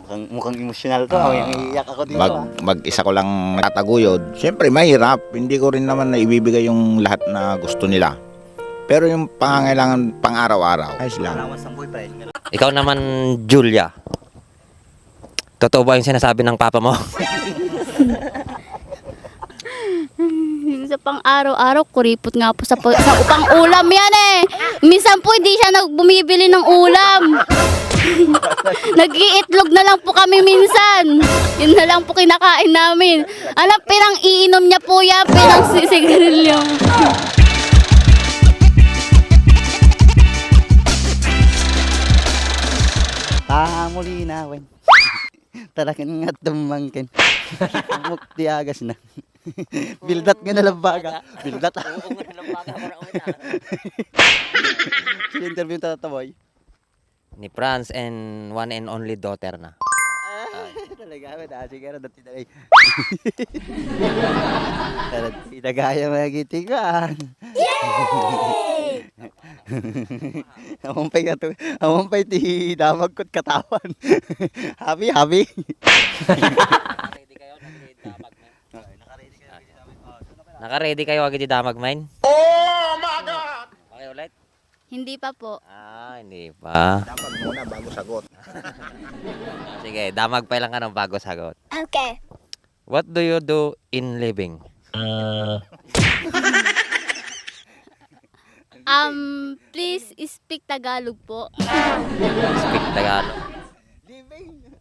Mukhang emosyonal to. Iiyak ako dito. Mag-isa ko lang tataguyod. Siyempre mahirap. Hindi ko rin naman na ibibigay yung lahat na gusto nila. Pero yung pangangailangan pang-araw-araw, ayos lang. Allowance ng boyfriend. Ikaw naman, Julia. Totoo ba yung sinasabi ng papa mo? Sa pang araw-araw, kuripot nga po sa upang ulam yan eh. Minsan po hindi siya bumibili ng ulam. Nag-iitlog na lang po kami minsan. Yun na lang po kinakain namin. Alam, pinang iinom niya po yan, pinang sigarilyo. Muli na, wen. Talagang nga tumangkin. Mukti agas na. Bildat nga na lang baga. Bildat. Interview tataboy. Ni Franz and one and only daughter na. Talaga, madasi ka na dati na eh. Tinagaya magitingan. Amon pa'y ti damag ko't katawan. Happy. Naka-ready kayo agad di damag mine? Oh my God! Okay ulit? Hindi pa po. Hindi pa. Dapat muna bago sagot. Sige, damag pa lang ka ng bago sagot. Okay. What do you do in living? Please speak Tagalog po. Speak Tagalog.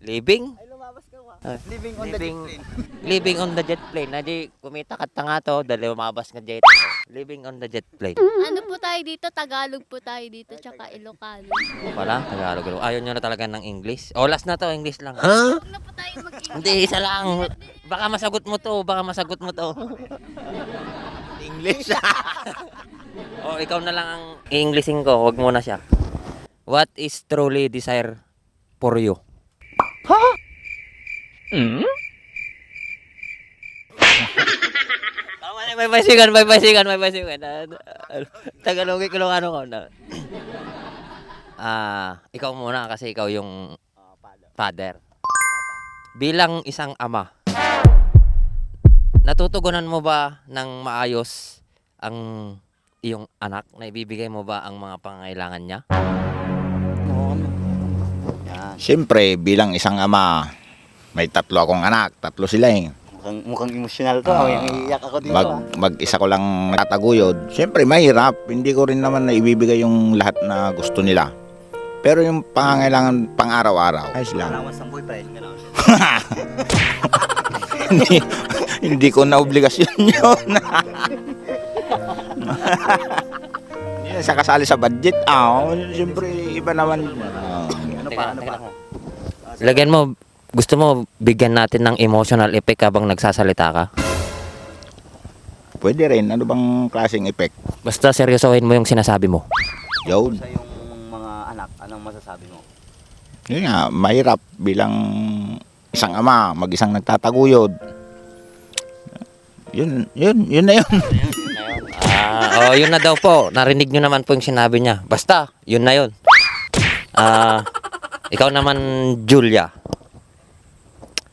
Living? Ay, lumabas ka wa. Living on the Living. jet plane. Living on the jet plane. Nadi, kumita ka nga to, dali lumabas nga jet. Living on the jet plane. Ano po tayo dito? Tagalog po tayo dito, tsaka Ilocano. Wala, Tagalog. Ayaw nyo na talaga ng English. O, last na to, English lang. Huwag na po tayo mag-English. Hindi, isa lang. Baka masagot mo to, English. O, ikaw na lang ang i-Englishin ko, wag mo na siya. What is truly desire for you? Tama na, may basigan. Tagalogin ko lang ano ko na. Ikaw muna kasi ikaw yung father. Bilang isang ama, natutugunan mo ba ng maayos ang iyong anak? Na ibibigay mo ba ang mga pangangailangan niya? Yan. Siyempre, bilang isang ama, may 3 akong anak. 3 sila eh. Mukhang emosyonal to. Iiyak ako dito. Mag-isa ko lang tataguyod. Siyempre mahirap. Hindi ko rin naman na ibibigay yung lahat na gusto nila. Pero yung pangangailangan pang-araw-araw, ayos lang. Allowance ng boyfriend. hindi ko na obligasyon yun. Hindi na siya kasali sa budget. Siyempre iba naman. Teka lang. Lagyan mo, gusto mo bigyan natin ng emotional effect habang nagsasalita ka? Pwede rin. Ano bang klaseng effect? Basta seryosohin mo yung sinasabi mo. Yun. Sa yung mga anak, anong masasabi mo? Yun nga, mahirap bilang isang ama, mag-isang nagtataguyod. Yun na yun. Yun na daw po. Narinig nyo naman po yung sinabi niya. Basta, yun na yun. Ikaw naman, Julia.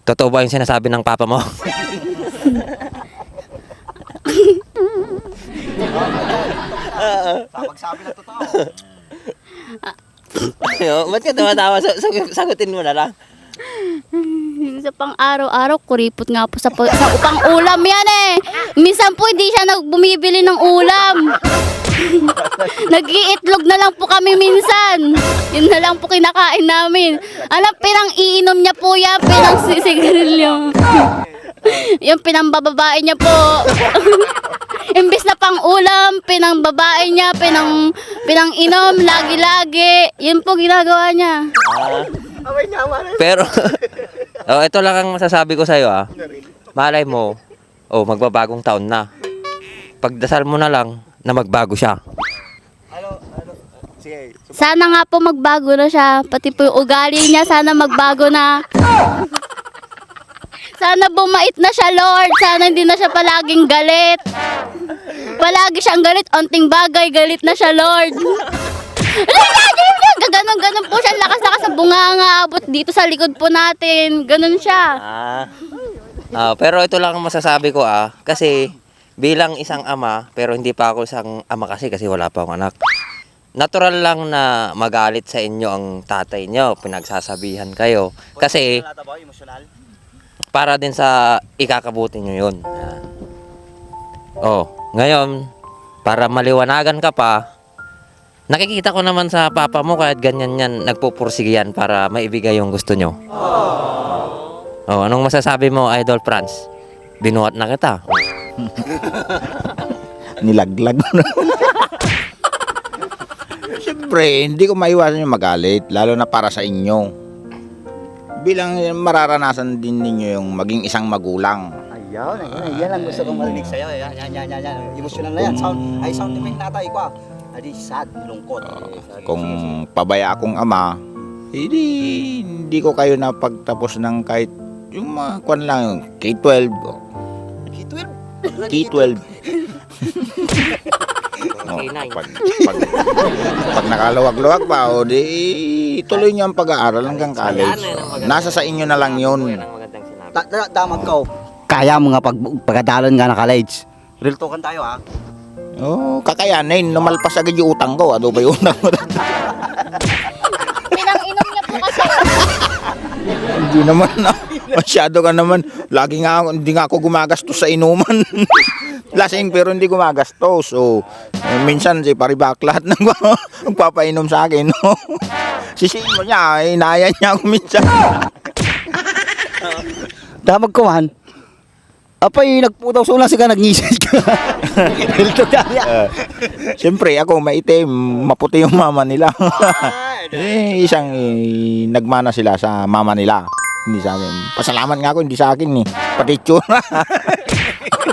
Totoo ba yung sinasabi ng papa mo? Pagsabi na totoo. Ba't ka tumatawa? Sagutin mo na lang. Sa pang araw-araw, kuripot nga po sa upang ulam yan eh. Minsan po hindi siya bumibili ng ulam. Nag-iitlog na lang po kami minsan. Yun na lang po kinakain namin. Alam, pinang iinom niya po yan, pinang sigarilyo. Yung pinambababae niya po. Imbis na pang ulam, pinang babae niya, pinang inom, lagi-lagi. Yun po ginagawa niya. Pero, ito lang ang masasabi ko sa'yo Malay mo, magbabagong taon na. Pagdasal mo na lang na magbago siya. Sige. Sana nga po magbago na siya. Pati po yung ugali niya, sana magbago na. Sana bumait na siya, Lord. Sana hindi na siya palaging galit. Palagi siyang galit, onting bagay, galit na siya, Lord. Gaganon-ganon po siya, lakas-lakas ang bunganga abot dito sa likod po natin. Ganon siya. Pero ito lang ang masasabi ko kasi bilang isang ama, pero hindi pa ako isang ama kasi wala pa akong anak. Natural lang na magalit sa inyo ang tatay nyo, pinagsasabihan kayo. Kasi para din sa ikakabuti nyo yun. Ngayon, para maliwanagan ka pa, nakikita ko naman sa papa mo kahit ganyan yan, nagpupursige yan para maibigay yung gusto nyo. Anong masasabi mo, Idol Franz? Binuhat na kita. Nilaglag mo na. Siyempre, hindi ko maiwasan yung magalit, lalo na para sa inyo. Bilang mararanasan din ninyo yung maging isang magulang. Yan ang gusto kong marinig sa'yo. Yan. Emotional na yan. Sound effect natay ko. Adi sad, lungkot. Kung pabaya akong ama, hindi ko kayo napagtapos ng kahit yung mga kwan lang, yung K-12. K-12. Pag nakaluwag-luwag pa, di tuloy niyo ang pag-aaral hanggang college. Nasa sa inyo na lang yun. Damag ka. Kaya mo nga pagkadalan nga na college. Real talkan tayo Kakayanin. Numalpas agad yung utang ko. Ano ba yung utang mo? Pinang-inom niya po kasi. Hindi naman masyado ka naman. Hindi nga ako gumagastos sa inuman. Lasing pero hindi gumagastos. So, minsan si paribak lahat ng magpapainom sa akin. No? Sisihin mo niya, inaya niya ako minsan. Damag ko man. Apay, nagputaw so lang ka, nag-ngisay ka. Siyempre, ako maitim, maputi yung mama nila. Nagmana sila sa mama nila. Hindi sa akin. Pasalamat nga ako, hindi sa akin Pati tsura.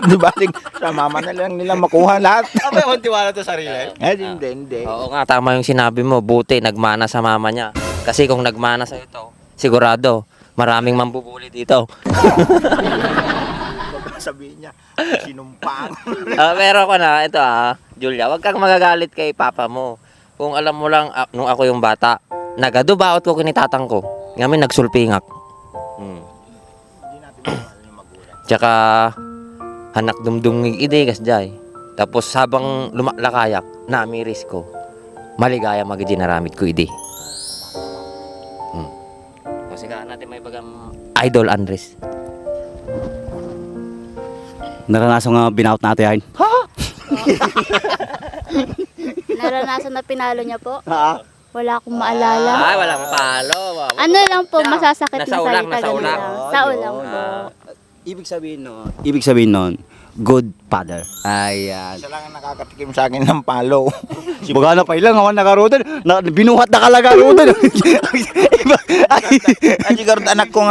Di ba? Sa mama na lang nila makuha lahat. Apay, ang tiwala to sarili. Hindi. Oo nga, tama yung sinabi mo. Buti, nagmana sa mama niya. Kasi kung nagmana sa ito, sigurado, maraming mambubuli dito. Sabihin niya, sinumpang. Pero ako na, ito Julia, wag kang magagalit kay papa mo. Kung alam mo lang, nung ako yung bata, nagadubaot ko kinitatang ko. Ngamin, nagsulpingak. Tsaka, hanak dumdumig ide kasjay. Tapos habang lumaklakayak, namiris ko. Maligaya magijinaramit ko ide. Kasi natin may bagang Idol Andres. Naranasan nga binout natin yan. Naranasan na pinalo niya po. Wala akong maalala. Ay, walang palo. Ano lang po, masasakit na Nasa ulang, salita. nasa ulang. Sa ulang po. Ibig sabihin nun, good father. Ayan. Isa lang ang nakakatikim sa akin ng palo. Si Bagana pa ilang awan nakarodan. Binuhat na kalaga rodan. Ajigard anak ko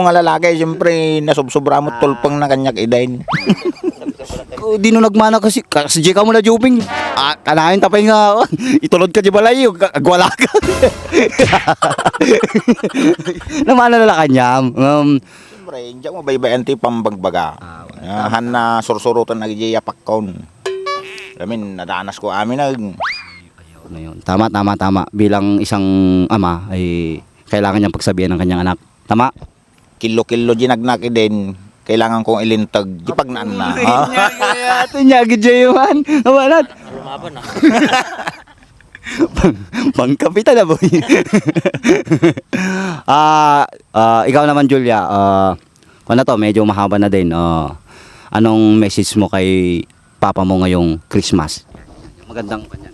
nga lalaki, siyempre nasubsobra mo tulpang na kanyak idain. Di no nagmana kasi ka mo na juping. Kanahin tapay nga. Itulod ka di balay. Agwala ka. Namana na lang kanyam. Siyempre, hindi mo baybayan ti pambagbaga. Han na sursurutan nagiyapak kon. Amin, nadanas ko amin Na yun. Tama. Bilang isang ama ay kailangan niyang pagsabihan ng kanyang anak. Tama? Kilo-kilo ginagnak din. Kailangan kong ilintag. Di pagnaan na. Ito niya, gidyayaman. Namanat. Lumaban na. Pangkapitan na boy. Ikaw naman Julia, ano to, medyo mahaba na din. Anong message mo kay papa mo ngayong Christmas? Magandang kanya.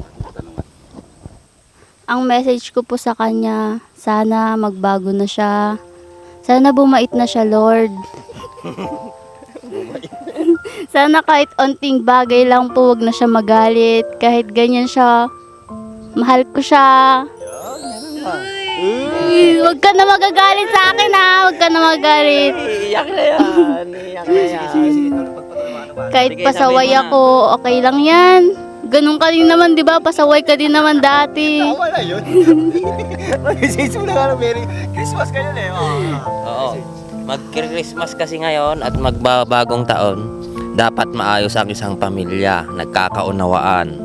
Ang message ko po sa kanya, sana magbago na siya. Sana bumait na siya, Lord. Sana kahit onting bagay lang po, wag na siya magalit. Kahit ganyan siya, mahal ko siya. Wag ka na magagalit sa akin Wag ka na magalit. Iyak na yan. Kahit pasaway ako, okay lang yan. Ganun ka din naman, di ba? Pasaway ka din naman dati. Tama na yun. Mag-message mo na nga Merry Christmas kayo Oo. Mag-Christmas kasi ngayon at magbabagong taon, dapat maayos ang isang pamilya, nagkakaunawaan.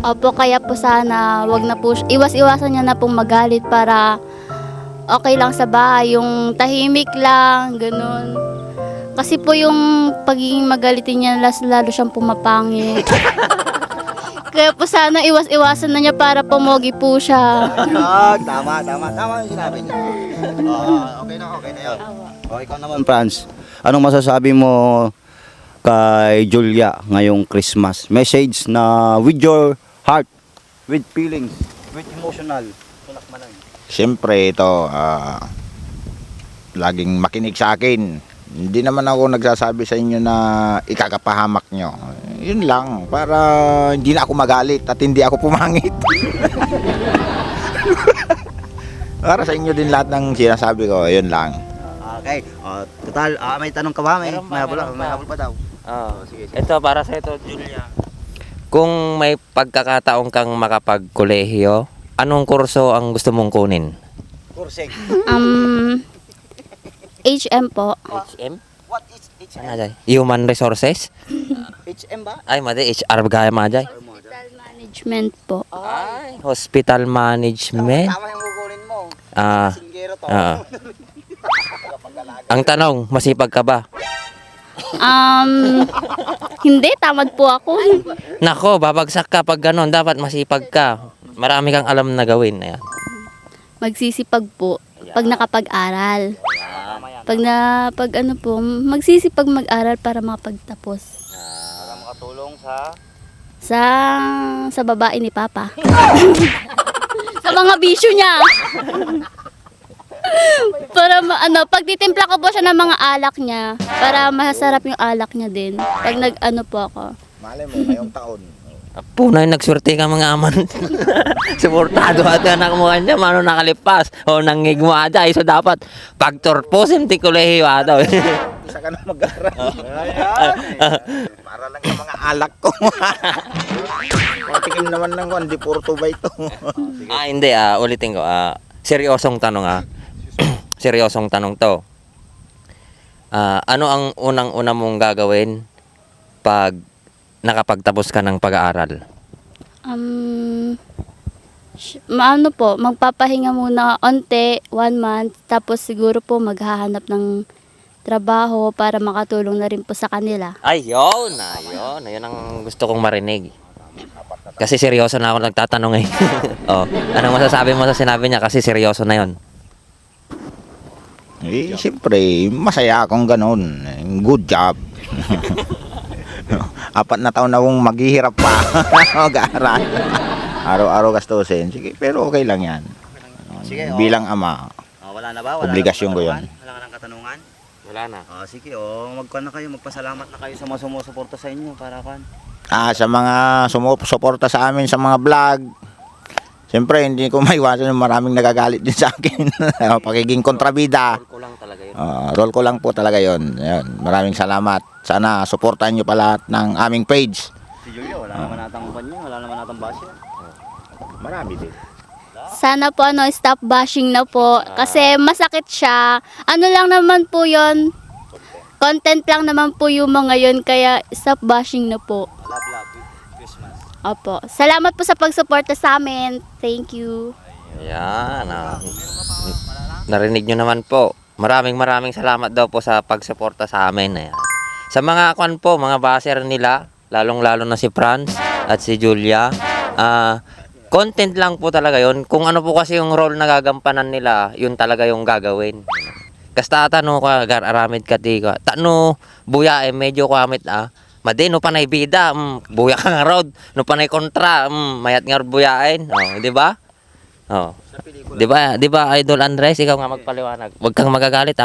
Opo, kaya po sana wag na po, iwas-iwasan niya na pong magalit para okay lang sa bahay, yung tahimik lang, ganun. Kasi po yung pagiging magalitin niya, lalo siyang pumapangit. Kaya po sana iwas-iwasan na niya para pumogi po siya. Tama yung sinabi niya. Okay na yun. O, ikaw naman, Franz. Anong masasabi mo kay Julia ngayong Christmas? Message na with your heart, with feelings, with emotional. Siyempre ito, laging makinig sa akin. Hindi naman ako nagsasabi sa inyo na ikakapahamak nyo. Yun lang, para hindi na ako magalit at hindi ako pumangit. Para sa inyo din lahat ng sinasabi ko, yun lang. Okay. Total, may tanong ka ba? May Meron habol pa daw. Sige. Ito, para sa ito, Julia. Kung may pagkakataon kang makapagkolehiyo, anong kurso ang gusto mong kunin? Kurseng. HM po. HM? What is HM? Ano dyan? Human Resources? HM ba? Ay, madi, HR gaya majay. Hospital management po. Ay, hospital management. Tama yung kukunin mo. Ah, Singgero to. ang tanong, masipag ka ba? Hindi, tamad po ako. Nako, babagsak ka pag gano'n. Dapat masipag ka. Marami kang alam na gawin. Ayan. Magsisipag po pag nakapag-aral. Pag ano po, magsisipag mag-aral para makapagtapos. Para makatulong sa... Sa babae ni Papa. Sa mga bisyo niya. Para pagtitimpla ko po siya ng mga alak niya para masarap yung alak niya din. Pag nag-ano po ako. Malay mo, ngayong taon. Punay nagsurti ka mga aman. Suportado at anak mo kanya, mano nakalipas. O nangig mo ada. So dapat pagturposin ti kolehiyo daw. Isa ka na mag-aral. Para lang sa mga alak ko. Patikim naman lang ko, hindi puro tubay ito. Hindi. Ulitin ko. Seryosong tanong Seryosong tanong to. Ano ang unang-una mong gagawin pag nakapagtapos ka ng pag-aaral? Maano po, magpapahinga muna onte, 1 month, tapos siguro po maghahanap ng trabaho para makatulong na rin po sa kanila. Ayun ang gusto kong marinig. Kasi seryoso na ako nagtatanong eh. Anong masasabi mo sa sinabi niya? Kasi seryoso na yon. Siyempre, masaya akong ganun. Good job. 4 na taon na akong maghihirap pa. Mag-aaral. Araw-araw gastusin. Sige, pero okay lang yan. Sige, Bilang ama. wala na ba? Wala Obligasyon na ko ba yun. Wala ka ng katanungan? Wala na. Sige, magkuhan na kayo. Magpasalamat na kayo sa mga sumusuporta sa inyo para kan. Sa mga sumusuporta sa amin sa mga vlog. Siyempre, hindi ko maiwasan yung maraming nagagalit din sa akin. Pagiging kontrabida. Role ko lang talaga yun. Roll ko lang po talaga yon. Maraming salamat. Sana suportahan nyo pa lahat ng aming page. Si Julio, wala naman natang kanya. Wala naman natang basya. Marami din. Sana po stop bashing na po kasi masakit siya. Ano lang naman po 'yon. Content lang naman po yung mga yun kaya stop bashing na po. Love, Christmas. Opo. Salamat po sa pagsuporta sa amin. Thank you. Yan. Narinig nyo naman po. Maraming salamat daw po sa pagsuporta sa amin. Ayan. Sa mga mga baser nila, lalong-lalo na si Franz at si Julia, content lang po talaga yon. Kung ano po kasi yung role na gagampanan nila, yun talaga yung gagawin. Kasta tano ka, aramid ka di ka. Tano, buya medyo kamit Madi, no panay bida, buya ka nga road. No panay kontra, mayat nga buyain. Di ba? Di ba, Idol Andres, ikaw nga magpaliwanag. Huwag kang magagalit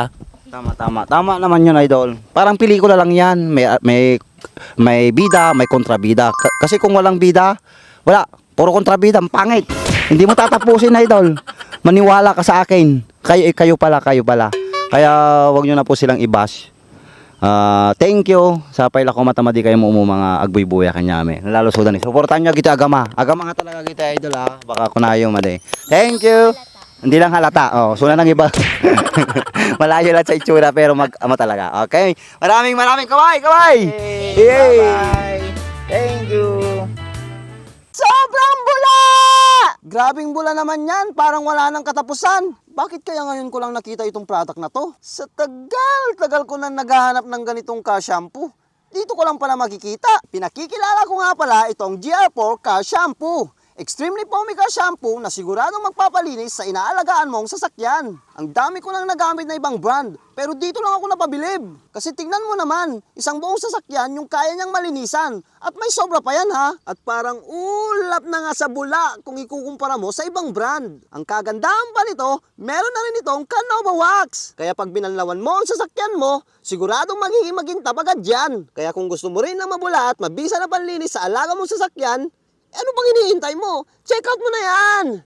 Tama naman yun, Idol. Parang pelikula lang yan. May bida, may kontrabida. Kasi kung walang bida, wala. Puro kontrabida, ang pangit. Hindi mo tatapusin, Idol. Maniwala ka sa akin. Kayo pala. Kaya wag nyo na po silang i-bash. Thank you sa paila ko matamadi kayo mo mga agbuy-buya kanyame. Lalo sudan ni. Suportahan nyo kita agama. Agama nga talaga kita, Idol Baka kunayo made. Thank you. Hindi lang halata. Suna ng iba. Malayo lang sa itsura pero mag-ama talaga. Okay? Maraming kaway. Yay! Bye. Thank you. Sobrang bula! Grabing bula naman yan, parang wala nang katapusan. Bakit kaya ngayon ko lang nakita itong product na to? Sa tagal ko na naghahanap ng ganitong car shampoo. Dito ko lang pala makikita. Pinakikilala ko nga pala itong GR4 Car Shampoo. Extremely foamy car shampoo na siguradong magpapalinis sa inaalagaan mong sasakyan. Ang dami ko nang nagamit na ibang brand, pero dito lang ako napabilib. Kasi tingnan mo naman, isang buong sasakyan yung kaya niyang malinisan. At may sobra pa yan ha. At parang ulap na nga sa bula kung ikukumpara mo sa ibang brand. Ang kagandahan pa nito, meron na rin itong Canova Wax. Kaya pag binanlawan mo ang sasakyan mo, siguradong magiging magintab agad yan. Kaya kung gusto mo rin na mabula at mabisa na panlinis sa alaga mong sasakyan, ano bang iniintay mo? Check out mo na yan!